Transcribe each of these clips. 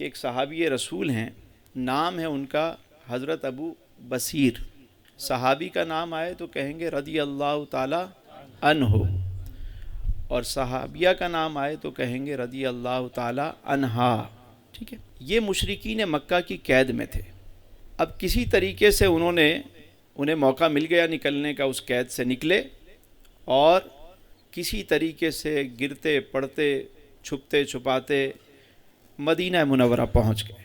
کہ ایک صحابی رسول ہیں، نام ہے ان کا حضرت ابو بصیر. صحابی کا نام آئے تو کہیں گے رضی اللہ تعالی عنہ، اور صحابیہ کا نام آئے تو کہیں گے رضی اللہ تعالی عنہا. ٹھیک ہے، یہ مشرکین مکہ کی قید میں تھے. اب کسی طریقے سے انہیں موقع مل گیا نکلنے کا، اس قید سے نکلے اور کسی طریقے سے گرتے پڑتے چھپتے چھپاتے مدینہ منورہ پہنچ گئے،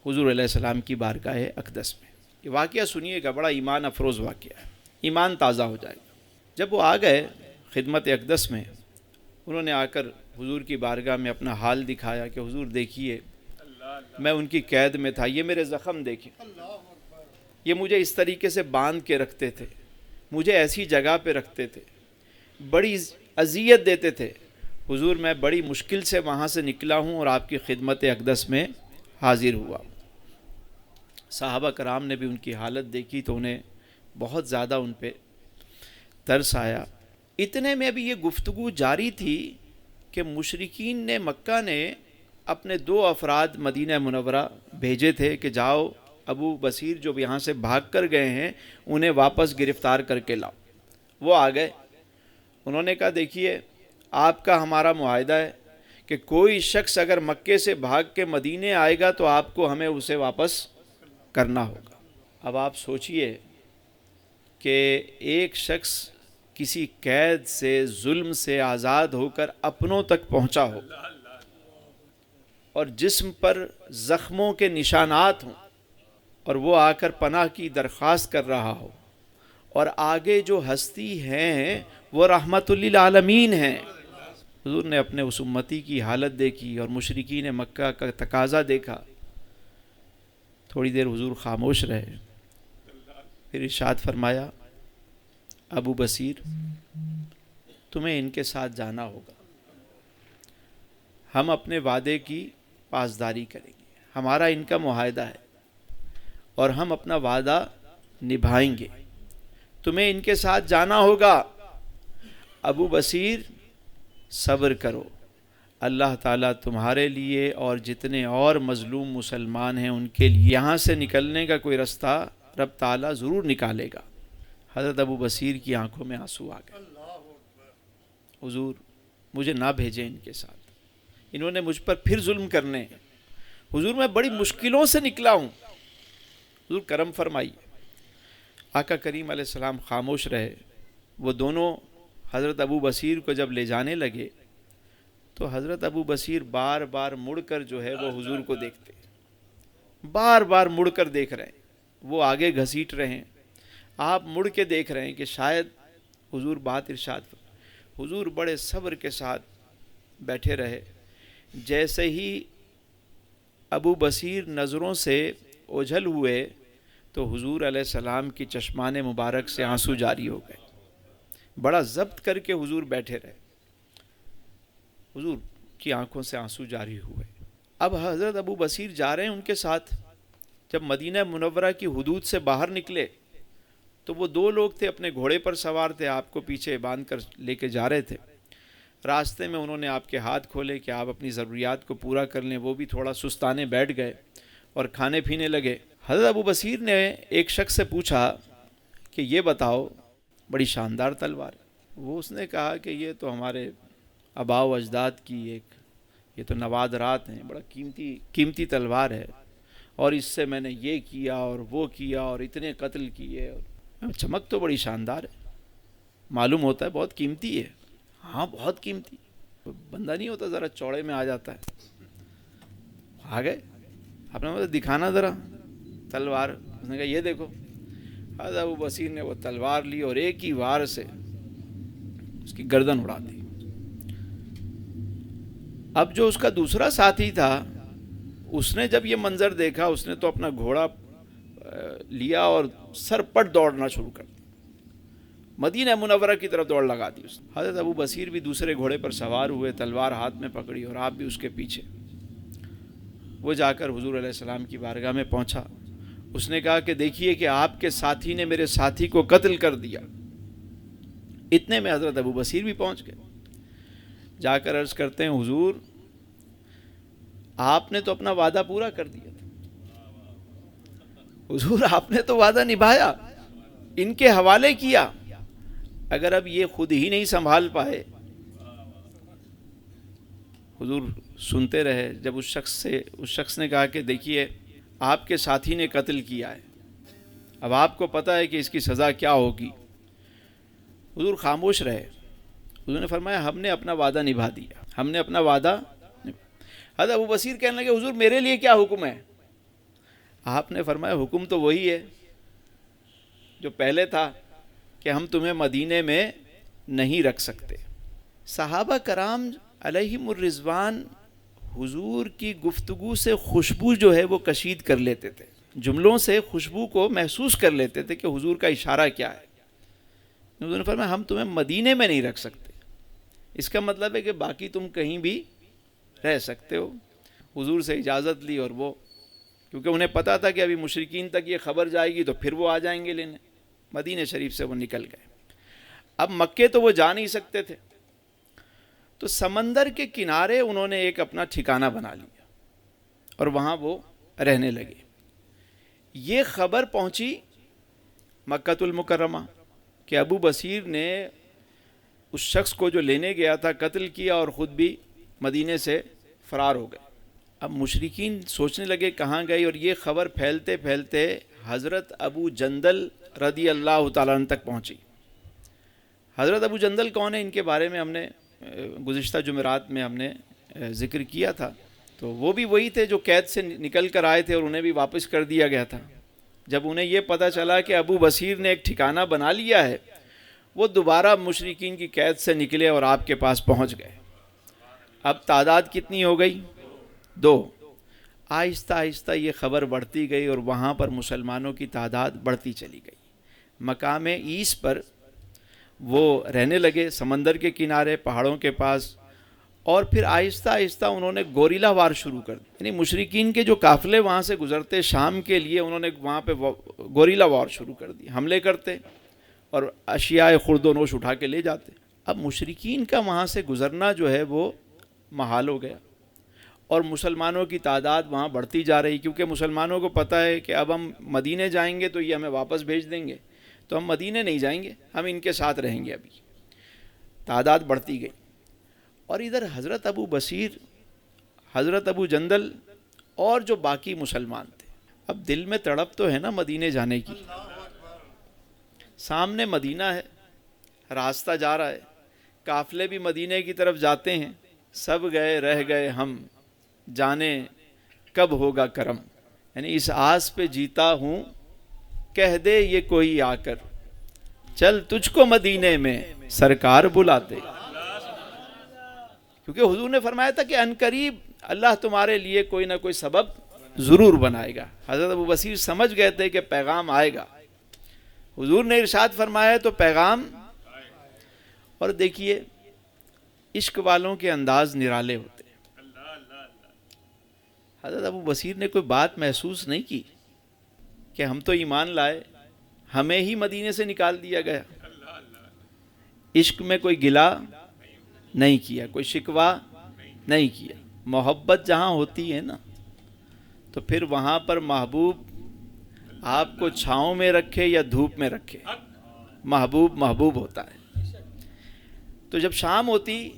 حضور علیہ السلام کی بارگاہ اقدس میں. یہ واقعہ سنیے گا، بڑا ایمان افروز واقعہ ہے، ایمان تازہ ہو جائے گا. جب وہ آ گئے خدمت اقدس میں، انہوں نے آ کر حضور کی بارگاہ میں اپنا حال دکھایا کہ حضور دیکھیے میں ان کی قید میں تھا، یہ میرے زخم دیکھیں، یہ مجھے اس طریقے سے باندھ کے رکھتے تھے، مجھے ایسی جگہ پہ رکھتے تھے، بڑی اذیت دیتے تھے. حضور میں بڑی مشکل سے وہاں سے نکلا ہوں اور آپ کی خدمت اقدس میں حاضر ہوا. صحابہ کرام نے بھی ان کی حالت دیکھی تو انہیں بہت زیادہ ان پہ ترس آیا. اتنے میں بھی یہ گفتگو جاری تھی کہ مشرکین نے مکہ نے اپنے 2 افراد مدینہ منورہ بھیجے تھے کہ جاؤ ابو بصیر جو یہاں سے بھاگ کر گئے ہیں انہیں واپس گرفتار کر کے لاؤ. وہ آ گئے، انہوں نے کہا دیکھیے آپ کا ہمارا معاہدہ ہے کہ کوئی شخص اگر مکے سے بھاگ کے مدینے آئے گا تو آپ کو ہمیں اسے واپس کرنا ہوگا. اب آپ سوچئے کہ ایک شخص کسی قید سے ظلم سے آزاد ہو کر اپنوں تک پہنچا ہو اور جسم پر زخموں کے نشانات ہوں اور وہ آ کر پناہ کی درخواست کر رہا ہو، اور آگے جو ہستی ہیں وہ رحمت للعالمین ہیں. حضور نے اپنے اس امتی کی حالت دیکھی اور مشرکین مکہ کا تقاضا دیکھا. تھوڑی دیر حضور خاموش رہے، پھر ارشاد فرمایا ابو بصیر تمہیں ان کے ساتھ جانا ہوگا، ہم اپنے وعدے کی پاسداری کریں گے، ہمارا ان کا معاہدہ ہے اور ہم اپنا وعدہ نبھائیں گے، تمہیں ان کے ساتھ جانا ہوگا. ابو بصیر صبر کرو، اللہ تعالیٰ تمہارے لیے اور جتنے اور مظلوم مسلمان ہیں ان کے لیے یہاں سے نکلنے کا کوئی رستہ رب تعالیٰ ضرور نکالے گا. حضرت ابو بصیر کی آنکھوں میں آنسو آ گئے. حضور مجھے نہ بھیجیں ان کے ساتھ، انہوں نے مجھ پر پھر ظلم کرنے ہیں. حضور میں بڑی مشکلوں سے نکلا ہوں، حضور کرم فرمائیے. آقا کریم علیہ السلام خاموش رہے. وہ دونوں حضرت ابو بصیر کو جب لے جانے لگے تو حضرت ابو بصیر بار بار مڑ کر جو ہے وہ حضور کو دیکھتے، بار بار مڑ کر دیکھ رہے ہیں. وہ آگے گھسیٹ رہے ہیں، آپ مڑ کے دیکھ رہے ہیں کہ شاید حضور بات ارشاد. حضور بڑے صبر کے ساتھ بیٹھے رہے. جیسے ہی ابو بصیر نظروں سے اوجھل ہوئے تو حضور علیہ السلام کی چشمان مبارک سے آنسو جاری ہو گئے. بڑا ضبط کر کے حضور بیٹھے رہے، حضور کی آنکھوں سے آنسو جاری ہوئے. اب حضرت ابو بصیر جا رہے ہیں ان کے ساتھ. جب مدینہ منورہ کی حدود سے باہر نکلے تو وہ 2 لوگ تھے، اپنے گھوڑے پر سوار تھے، آپ کو پیچھے باندھ کر لے کے جا رہے تھے. راستے میں انہوں نے آپ کے ہاتھ کھولے کہ آپ اپنی ضروریات کو پورا کر لیں. وہ بھی تھوڑا سستانے بیٹھ گئے اور کھانے پینے لگے. حضرت ابو بصیر نے ایک شخص سے پوچھا کہ یہ بتاؤ بڑی شاندار تلوار. وہ اس نے کہا کہ یہ تو ہمارے آباء و اجداد کی یہ تو نوادرات ہیں، بڑا قیمتی تلوار ہے، اور اس سے میں نے یہ کیا اور وہ کیا اور اتنے قتل کیے، اور چمک تو بڑی شاندار ہے، معلوم ہوتا ہے بہت قیمتی ہے. ہاں بہت قیمتی. بندہ نہیں ہوتا ذرا چوڑے میں آ جاتا ہے. آ گئے، آپ نے مطلب دکھانا ذرا تلوار. اس نے کہا یہ دیکھو. حضرت ابو بصیر نے وہ تلوار لی اور ایک ہی وار سے اس کی گردن اڑا دی. اب جو اس کا دوسرا ساتھی تھا اس نے جب یہ منظر دیکھا اس نے تو اپنا گھوڑا لیا اور سر پٹ دوڑنا شروع کر دیا، مدینہ منورہ کی طرف دوڑ لگا دی اس نے. حضرت ابو بصیر بھی دوسرے گھوڑے پر سوار ہوئے، تلوار ہاتھ میں پکڑی اور آپ بھی اس کے پیچھے. وہ جا کر حضور علیہ السلام کی بارگاہ میں پہنچا. اس نے کہا کہ دیکھیے کہ آپ کے ساتھی نے میرے ساتھی کو قتل کر دیا. اتنے میں حضرت ابو بصیر بھی پہنچ گئے. جا کر عرض کرتے ہیں حضور آپ نے تو اپنا وعدہ پورا کر دیا تھا حضور، آپ نے تو وعدہ نبھایا، ان کے حوالے کیا، اگر اب یہ خود ہی نہیں سنبھال پائے۔ حضور سنتے رہے، جب اس شخص نے کہا کہ دیکھیے آپ کے ساتھی نے قتل کیا ہے، اب آپ کو پتہ ہے کہ اس کی سزا کیا ہوگی، حضور خاموش رہے۔ حضور نے فرمایا ہم نے اپنا وعدہ نبھا دیا، ہم نے اپنا وعدہ۔ حضرت ابو بصیر کہنے لگے حضور میرے لیے کیا حکم ہے؟ آپ نے فرمایا حکم تو وہی ہے جو پہلے تھا کہ ہم تمہیں مدینے میں نہیں رکھ سکتے۔ صحابہ کرام علیہم الرضوان حضور کی گفتگو سے خوشبو جو ہے وہ کشید کر لیتے تھے، جملوں سے خوشبو کو محسوس کر لیتے تھے کہ حضور کا اشارہ کیا ہے۔ حضور نے فرمایا ہم تمہیں مدینے میں نہیں رکھ سکتے، اس کا مطلب ہے کہ باقی تم کہیں بھی رہ سکتے ہو۔ حضور سے اجازت لی، اور وہ کیونکہ انہیں پتا تھا کہ ابھی مشرکین تک یہ خبر جائے گی تو پھر وہ آ جائیں گے لینے، مدینہ شریف سے وہ نکل گئے۔ اب مکے تو وہ جا نہیں سکتے تھے، تو سمندر کے کنارے انہوں نے ایک اپنا ٹھکانہ بنا لیا اور وہاں وہ رہنے لگے۔ یہ خبر پہنچی مکۃ المکرمہ کہ ابو بصیر نے اس شخص کو جو لینے گیا تھا قتل کیا اور خود بھی مدینے سے فرار ہو گئے۔ اب مشرکین سوچنے لگے کہاں گئے، اور یہ خبر پھیلتے پھیلتے حضرت ابو جندل رضی اللہ تعالیٰ عنہ تک پہنچی۔ حضرت ابو جندل کون ہے، ان کے بارے میں ہم نے گزشتہ جمعرات میں ہم نے ذکر کیا تھا، تو وہ بھی وہی تھے جو قید سے نکل کر آئے تھے اور انہیں بھی واپس کر دیا گیا تھا۔ جب انہیں یہ پتہ چلا کہ ابو بصیر نے ایک ٹھکانہ بنا لیا ہے، وہ دوبارہ مشرکین کی قید سے نکلے اور آپ کے پاس پہنچ گئے۔ اب تعداد کتنی ہو گئی؟ 2۔ آہستہ آہستہ یہ خبر بڑھتی گئی اور وہاں پر مسلمانوں کی تعداد بڑھتی چلی گئی۔ مقام عیس پر وہ رہنے لگے، سمندر کے کنارے، پہاڑوں کے پاس، اور پھر آہستہ آہستہ انہوں نے گوریلا وار شروع کر دی، یعنی مشرکین کے جو قافلے وہاں سے گزرتے شام کے لیے، انہوں نے وہاں پہ گوریلا وار شروع کر دی، حملے کرتے اور اشیاء خرد و نوش اٹھا کے لے جاتے۔ اب مشرکین کا وہاں سے گزرنا جو ہے وہ محال ہو گیا، اور مسلمانوں کی تعداد وہاں بڑھتی جا رہی، کیونکہ مسلمانوں کو پتہ ہے کہ اب ہم مدینے جائیں گے تو یہ ہمیں واپس بھیج دیں گے، تو ہم مدینے نہیں جائیں گے، ہم ان کے ساتھ رہیں گے۔ ابھی تعداد بڑھتی گئی، اور ادھر حضرت ابو بصیر، حضرت ابو جندل اور جو باقی مسلمان تھے، اب دل میں تڑپ تو ہے نا مدینے جانے کی، سامنے مدینہ ہے، راستہ جا رہا ہے، قافلے بھی مدینے کی طرف جاتے ہیں، سب گئے رہ گئے ہم، جانے کب ہوگا کرم، یعنی اس آس پہ جیتا ہوں، کہہ دے یہ کوئی آ کر، چل تجھ کو مدینے میں سرکار بلاتے۔ کیونکہ حضور نے فرمایا تھا کہ عنقریب اللہ تمہارے لیے کوئی نہ کوئی سبب ضرور بنائے گا۔ حضرت ابو بصیر سمجھ گئے تھے کہ پیغام آئے گا، حضور نے ارشاد فرمایا تو پیغام۔ اور دیکھیے عشق والوں کے انداز نرالے ہوتے ہیں۔ حضرت ابو بصیر نے کوئی بات محسوس نہیں کی کہ ہم تو ایمان لائے، ہمیں ہی مدینے سے نکال دیا گیا۔ عشق میں کوئی گلہ نہیں کیا، کوئی شکوہ نہیں کیا۔ محبت جہاں ہوتی ہے نا، تو پھر وہاں پر محبوب آپ کو چھاؤں میں رکھے یا دھوپ میں رکھے، محبوب محبوب ہوتا ہے۔ تو جب شام ہوتی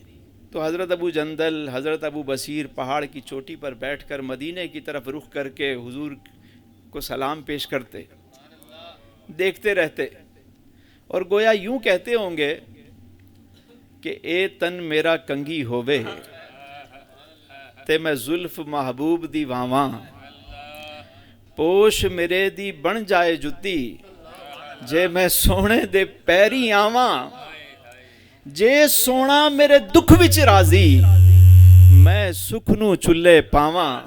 تو حضرت ابو جندل، حضرت ابو بصیر پہاڑ کی چوٹی پر بیٹھ کر مدینے کی طرف رخ کر کے حضور کو سلام پیش کرتے، دیکھتے رہتے، اور گویا یوں کہتے ہوں گے کہ اے تن میرا کنگھی ہووے تے میں زلف محبوب دی واواں، پوش میرے دی بن جائے جتی جے میں سونے دے پیری آواں، جے سونا میرے دکھ وچ راضی میں سکھ نو چلے پاواں،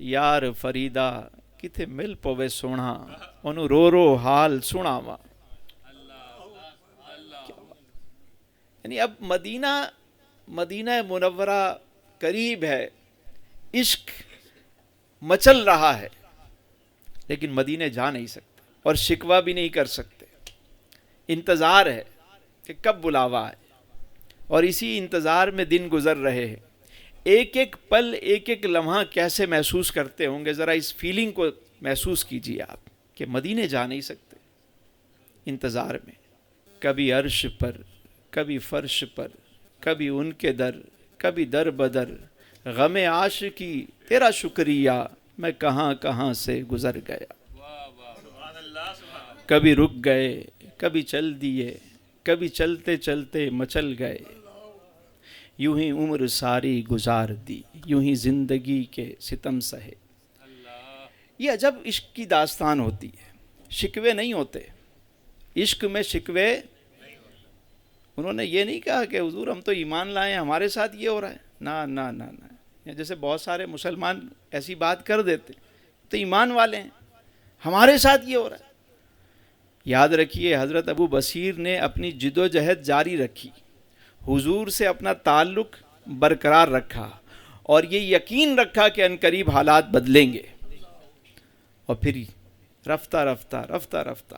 یار فریدا کتے مل پوے سونا انہوں رو رو حال سناواں۔ یعنی اب مدینہ منورہ قریب ہے، عشق مچل رہا ہے، لیکن مدینے جا نہیں سکتے اور شکوہ بھی نہیں کر سکتے۔ انتظار ہے کہ کب بلاوا آئے، اور اسی انتظار میں دن گزر رہے ہیں۔ ایک ایک پل ایک ایک لمحہ کیسے محسوس کرتے ہوں گے، ذرا اس فیلنگ کو محسوس کیجیے آپ کہ مدینے جا نہیں سکتے انتظار میں، کبھی عرش پر، کبھی فرش پر، کبھی ان کے در، کبھی در بدر، غم عاشقی تیرا شکریہ میں کہاں کہاں سے گزر گیا، کبھی رک گئے، کبھی چل دیے، کبھی چلتے چلتے مچل گئے، یوں ہی عمر ساری گزار دی، یوں ہی زندگی کے ستم سہے۔ یہ عجب عشق کی داستان ہوتی ہے، شکوے نہیں ہوتے عشق میں، شکوے انہوں نے یہ نہیں کہا کہ حضور ہم تو ایمان لائے ہیں ہمارے ساتھ یہ ہو رہا ہے، نہ نہ نہ نہ، جیسے بہت سارے مسلمان ایسی بات کر دیتے تو ایمان والے ہیں ہمارے ساتھ یہ ہو رہا ہے۔ یاد رکھیے حضرت ابو بصیر نے اپنی جد و جہد جاری رکھی، حضور سے اپنا تعلق برقرار رکھا اور یہ یقین رکھا کہ عنقریب حالات بدلیں گے، اور پھر رفتہ رفتہ رفتہ رفتہ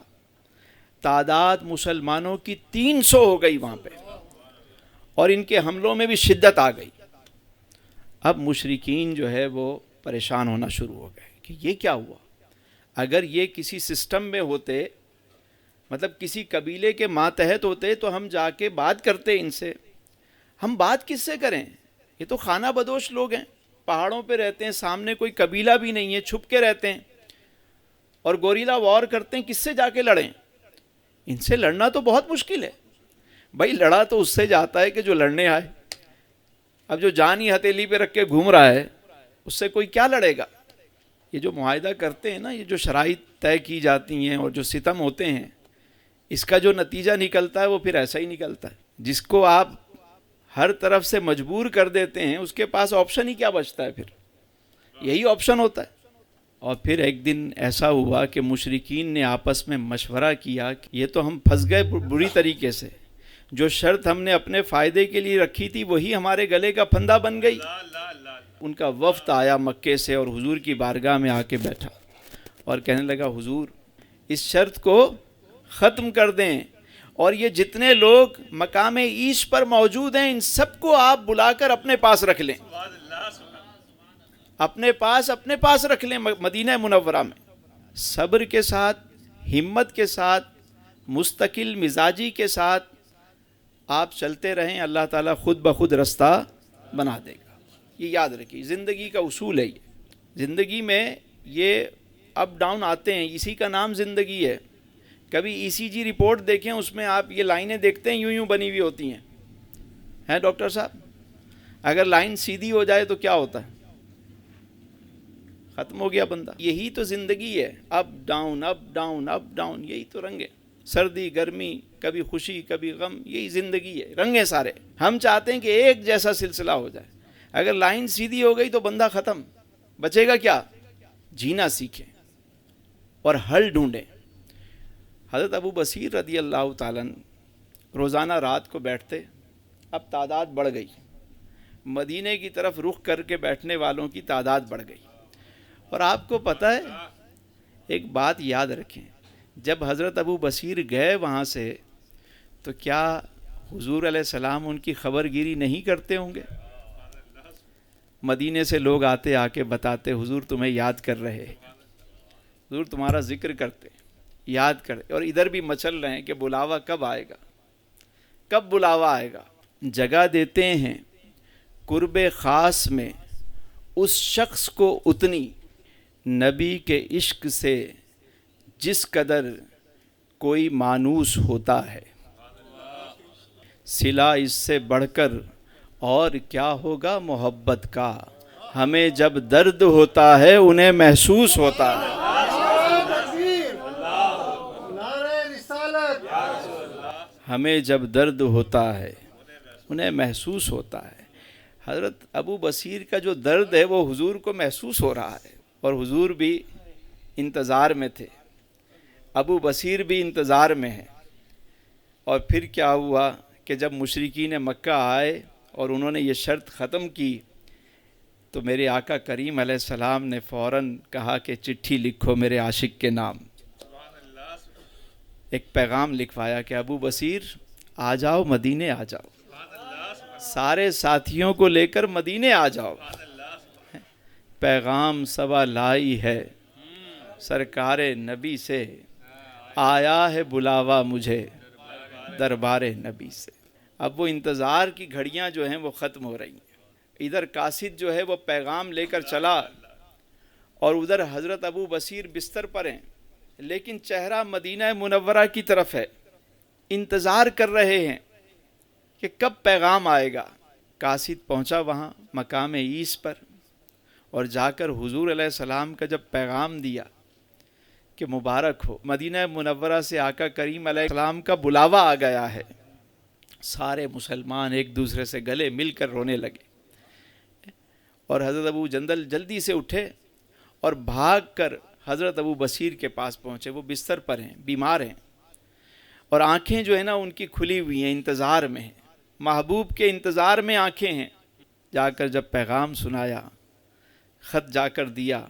تعداد مسلمانوں کی 300 ہو گئی وہاں پہ، اور ان کے حملوں میں بھی شدت آ گئی۔ اب مشرکین جو ہے وہ پریشان ہونا شروع ہو گئے کہ یہ کیا ہوا، اگر یہ کسی سسٹم میں ہوتے، مطلب کسی قبیلے کے ماتحت ہوتے تو ہم جا کے بات کرتے ان سے، ہم بات کس سے کریں، یہ تو خانہ بدوش لوگ ہیں، پہاڑوں پہ رہتے ہیں، سامنے کوئی قبیلہ بھی نہیں ہے، چھپ کے رہتے ہیں اور گوریلا وار کرتے ہیں، کس سے جا کے لڑیں، ان سے لڑنا تو بہت مشکل ہے۔ بھائی لڑا تو اس سے جاتا ہے کہ جو لڑنے آئے، اب جو جان ہی ہتھیلی پہ رکھ کے گھوم رہا ہے اس سے کوئی کیا لڑے گا۔ یہ جو معاہدہ کرتے ہیں نا، یہ جو شرائط طے کی جاتی ہیں اور جو ستم ہوتے ہیں، اس کا جو نتیجہ نکلتا ہے وہ پھر ایسا ہی نکلتا ہے۔ جس کو آپ ہر طرف سے مجبور کر دیتے ہیں اس کے پاس آپشن ہی کیا بچتا ہے، پھر یہی آپشن ہوتا ہے۔ اور پھر ایک دن ایسا ہوا کہ مشرکین نے آپس میں مشورہ کیا کہ یہ تو ہم پھنس گئے بری طریقے سے، جو شرط ہم نے اپنے فائدے کے لیے رکھی تھی وہی ہمارے گلے کا پھندا بن گئی۔ ان کا وفد آیا مکے سے اور حضور کی بارگاہ میں آ کے بیٹھا اور کہنے لگا حضور اس شرط کو ختم کر دیں، اور یہ جتنے لوگ مقام عیش پر موجود ہیں ان سب کو آپ بلا کر اپنے پاس رکھ لیں، اپنے پاس رکھ لیں مدینہ منورہ میں، صبر کے ساتھ، ہمت کے ساتھ، مستقل مزاجی کے ساتھ آپ چلتے رہیں، اللہ تعالیٰ خود بخود رستہ بنا دے گا۔ یہ یاد رکھیے، زندگی کا اصول ہے، یہ زندگی میں یہ اپ ڈاؤن آتے ہیں، اسی کا نام زندگی ہے۔ کبھی ای سی جی رپورٹ دیکھیں، اس میں آپ یہ لائنیں دیکھتے ہیں یوں بنی ہوئی ہوتی ہیں ڈاکٹر صاحب، اگر لائن سیدھی ہو جائے تو کیا ہوتا ہے، ختم ہو گیا بندہ۔ یہی تو زندگی ہے، up down up down up down, یہی تو رنگ ہے، سردی گرمی، کبھی خوشی کبھی غم، یہی زندگی ہے، رنگ ہے سارے۔ ہم چاہتے ہیں کہ ایک جیسا سلسلہ ہو جائے، اگر لائن سیدھی ہو گئی تو بندہ ختم، بچے گا کیا؟ جینا سیکھیں اور حل ڈھونڈیں۔ حضرت ابو بصیر رضی اللہ تعالیٰ روزانہ رات کو بیٹھتے، اب تعداد بڑھ گئی، مدینے کی طرف رخ کر کے بیٹھنے والوں کی تعداد بڑھ گئی۔ اور آپ کو پتہ ہے ایک بات یاد رکھیں، جب حضرت ابو بصیر گئے وہاں سے تو کیا حضور علیہ السلام ان کی خبر گیری نہیں کرتے ہوں گے؟ مدینے سے لوگ آتے، آ کے بتاتے حضور تمہیں یاد کر رہے، حضور تمہارا ذکر کرتے، یاد کرتے، اور ادھر بھی مچل رہے ہیں کہ بلاوا کب آئے گا، کب بلاوا آئے گا۔ جگہ دیتے ہیں قرب خاص میں اس شخص کو اتنی، نبی کے عشق سے جس قدر کوئی مانوس ہوتا ہے، صلہ اس سے بڑھ کر اور کیا ہوگا محبت کا، ہمیں جب درد ہوتا ہے انہیں محسوس ہوتا ہے۔ ہمیں جب درد ہوتا ہے انہیں محسوس ہوتا ہے۔ حضرت ابو بصیر کا جو درد ہے وہ حضور کو محسوس ہو رہا ہے، اور حضور بھی انتظار میں تھے، ابو بصیر بھی انتظار میں ہیں۔ اور پھر کیا ہوا کہ جب مشرکین مکہ آئے اور انہوں نے یہ شرط ختم کی تو میرے آقا کریم علیہ السلام نے فوراً کہا کہ چٹھی لکھو میرے عاشق کے نام۔ ایک پیغام لکھوایا کہ ابو بصیر آ جاؤ، مدینے آ جاؤ، سارے ساتھیوں کو لے کر مدینے آ جاؤ، پیغام سوا لائی ہے سرکار نبی سے، آیا ہے بلاوا مجھے دربار نبی سے۔ اب وہ انتظار کی گھڑیاں جو ہیں وہ ختم ہو رہی ہیں۔ ادھر قاصد جو ہے وہ پیغام لے کر چلا، اور ادھر حضرت ابو بصیر بستر پر ہیں، لیکن چہرہ مدینہ منورہ کی طرف ہے، انتظار کر رہے ہیں کہ کب پیغام آئے گا۔ قاصد پہنچا وہاں مقام عیس پر، اور جا کر حضور علیہ السلام کا جب پیغام دیا کہ مبارک ہو، مدینہ منورہ سے آقا کریم علیہ السلام کا بلاوا آ گیا ہے، سارے مسلمان ایک دوسرے سے گلے مل کر رونے لگے۔ اور حضرت ابو جندل جلدی سے اٹھے اور بھاگ کر حضرت ابو بصیر کے پاس پہنچے۔ وہ بستر پر ہیں، بیمار ہیں، اور آنکھیں جو ہیں نا ان کی کھلی ہوئی ہیں، انتظار میں ہیں، محبوب کے انتظار میں آنکھیں ہیں۔ جا کر جب پیغام سنایا، خط جا کر دیا،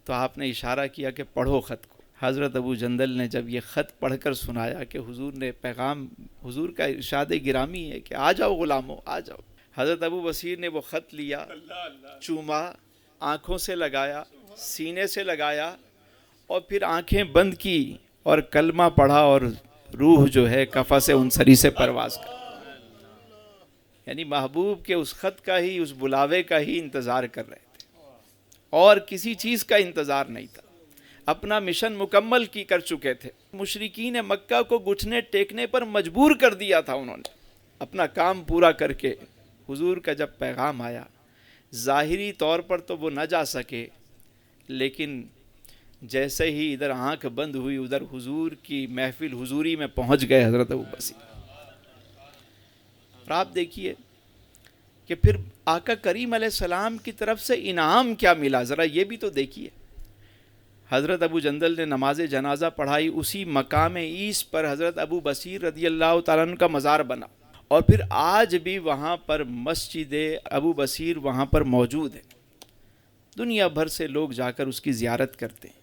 تو آپ نے اشارہ کیا کہ پڑھو خط کو۔ حضرت ابو جندل نے جب یہ خط پڑھ کر سنایا کہ حضور نے پیغام، حضور کا ارشاد گرامی ہے کہ آ جاؤ غلامو آ جاؤ، حضرت ابو بصیر نے وہ خط لیا، چوما، آنکھوں سے لگایا، سینے سے لگایا، اور پھر آنکھیں بند کی اور کلمہ پڑھا، اور روح جو ہے قفس انصری سے پرواز کر، یعنی محبوب کے اس خط کا ہی، اس بلاوے کا ہی انتظار کر رہے تھے، اور کسی چیز کا انتظار نہیں تھا۔ اپنا مشن مکمل کی کر چکے تھے۔ مشرکین مکہ کو گھٹنے ٹیکنے پر مجبور کر دیا تھا انہوں نے۔ اپنا کام پورا کر کے حضور کا جب پیغام آیا، ظاہری طور پر تو وہ نہ جا سکے، لیکن جیسے ہی ادھر آنکھ بند ہوئی، ادھر حضور کی محفل حضوری میں پہنچ گئے حضرت ابو بصیر۔ اور آپ دیکھیے کہ پھر آقا کریم علیہ السلام کی طرف سے انعام کیا ملا، ذرا یہ بھی تو دیکھیے۔ حضرت ابو جندل نے نماز جنازہ پڑھائی، اسی مقام عیس پر حضرت ابو بصیر رضی اللہ تعالیٰ عنہ کا مزار بنا، اور پھر آج بھی وہاں پر مسجد ابو بصیر وہاں پر موجود ہے۔ دنیا بھر سے لوگ جا کر اس کی زیارت کرتے ہیں۔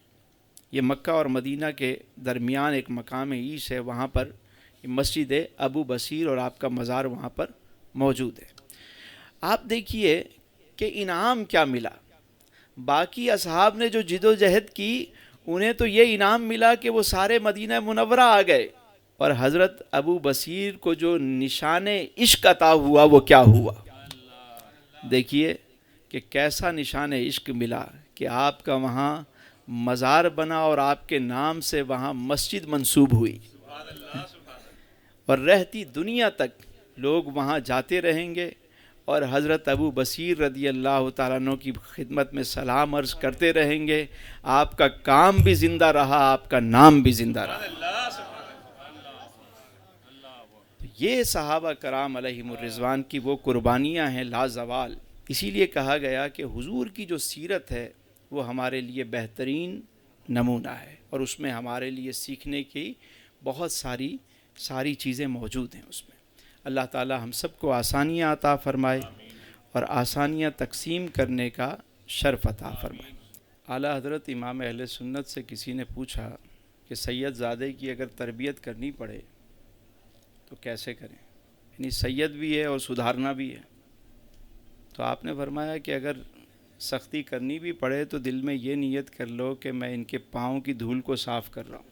یہ مکہ اور مدینہ کے درمیان ایک مقام عیس ہے، وہاں پر مسجد ابو بصیر اور آپ کا مزار وہاں پر موجود ہے۔ آپ دیکھیے کہ انعام کیا ملا۔ باقی اصحاب نے جو جد و جہد کی، انہیں تو یہ انعام ملا کہ وہ سارے مدینہ منورہ آ گئے، اور حضرت ابو بصیر کو جو نشان عشق عطا ہوا وہ کیا ہوا؟ دیکھیے کہ کیسا نشان عشق ملا کہ آپ کا وہاں مزار بنا، اور آپ کے نام سے وہاں مسجد منسوب ہوئی، اور رہتی دنیا تک لوگ وہاں جاتے رہیں گے، اور حضرت ابو بصیر رضی اللہ تعالیٰ عنہ کی خدمت میں سلام عرض کرتے رہیں گے۔ آپ کا کام بھی زندہ رہا، آپ کا نام بھی زندہ رہا۔ یہ صحابہ کرام علیہم الرضوان کی وہ قربانیاں ہیں لازوال۔ اسی لیے کہا گیا کہ حضور کی جو سیرت ہے وہ ہمارے لیے بہترین نمونہ ہے، اور اس میں ہمارے لیے سیکھنے کی بہت ساری چیزیں موجود ہیں اس میں۔ اللہ تعالی ہم سب کو آسانیاں عطا فرمائے، اور آسانیاں تقسیم کرنے کا شرف عطا فرمائے۔ اعلیٰ حضرت امام اہل سنت سے کسی نے پوچھا کہ سید زادے کی اگر تربیت کرنی پڑے تو کیسے کریں، یعنی سید بھی ہے اور سدھارنا بھی ہے۔ تو آپ نے فرمایا کہ اگر سختی کرنی بھی پڑے تو دل میں یہ نیت کر لو کہ میں ان کے پاؤں کی دھول کو صاف کر رہا ہوں۔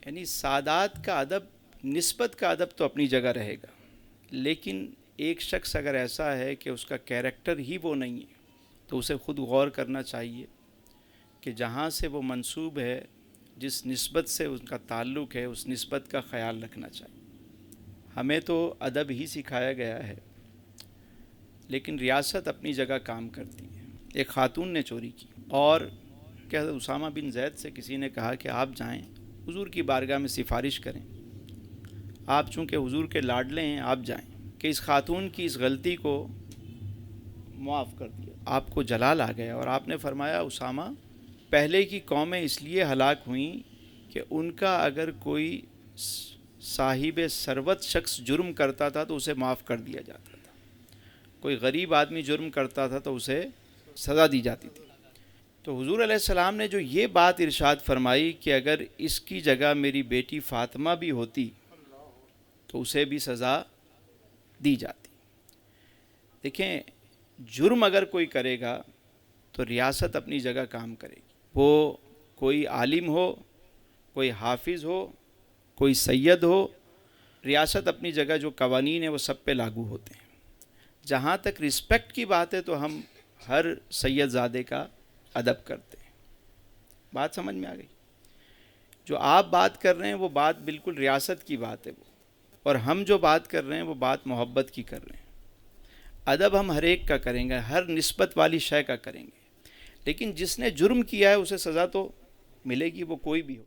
یعنی سادات کا ادب، نسبت کا ادب تو اپنی جگہ رہے گا، لیکن ایک شخص اگر ایسا ہے کہ اس کا کیریکٹر ہی وہ نہیں ہے، تو اسے خود غور کرنا چاہیے کہ جہاں سے وہ منسوب ہے، جس نسبت سے ان کا تعلق ہے، اس نسبت کا خیال رکھنا چاہیے۔ ہمیں تو ادب ہی سکھایا گیا ہے، لیکن ریاست اپنی جگہ کام کرتی ہے۔ ایک خاتون نے چوری کی، اور کہ حضرت اسامہ بن زید سے کسی نے کہا کہ آپ جائیں حضور کی بارگاہ میں سفارش کریں، آپ چونکہ حضور کے لاڈلے ہیں، آپ جائیں کہ اس خاتون کی اس غلطی کو معاف کر دیا۔ آپ کو جلال آ گیا، اور آپ نے فرمایا اسامہ، پہلے کی قومیں اس لیے ہلاک ہوئیں کہ ان کا اگر کوئی صاحب ثروت شخص جرم کرتا تھا تو اسے معاف کر دیا جاتا تھا، کوئی غریب آدمی جرم کرتا تھا تو اسے سزا دی جاتی تھی۔ تو حضور علیہ السلام نے جو یہ بات ارشاد فرمائی کہ اگر اس کی جگہ میری بیٹی فاطمہ بھی ہوتی تو اسے بھی سزا دی جاتی. دیکھیں جرم اگر کوئی کرے گا تو ریاست اپنی جگہ کام کرے گی. وہ کوئی عالم ہو، کوئی حافظ ہو، کوئی سید ہو، ریاست اپنی جگہ جو قوانین ہیں وہ سب پہ لاگو ہوتے ہیں. جہاں تک رسپیکٹ کی بات ہے تو ہم ہر سید زادے کا ادب کرتے ہیں. بات سمجھ میں آ گئی؟ جو آپ بات کر رہے ہیں وہ بات بالکل ریاست کی بات ہے وہ، اور ہم جو بات کر رہے ہیں وہ بات محبت کی کر رہے ہیں. ادب ہم ہر ایک کا کریں گے، ہر نسبت والی شے کا کریں گے، لیکن جس نے جرم کیا ہے اسے سزا تو ملے گی، وہ کوئی بھی ہو.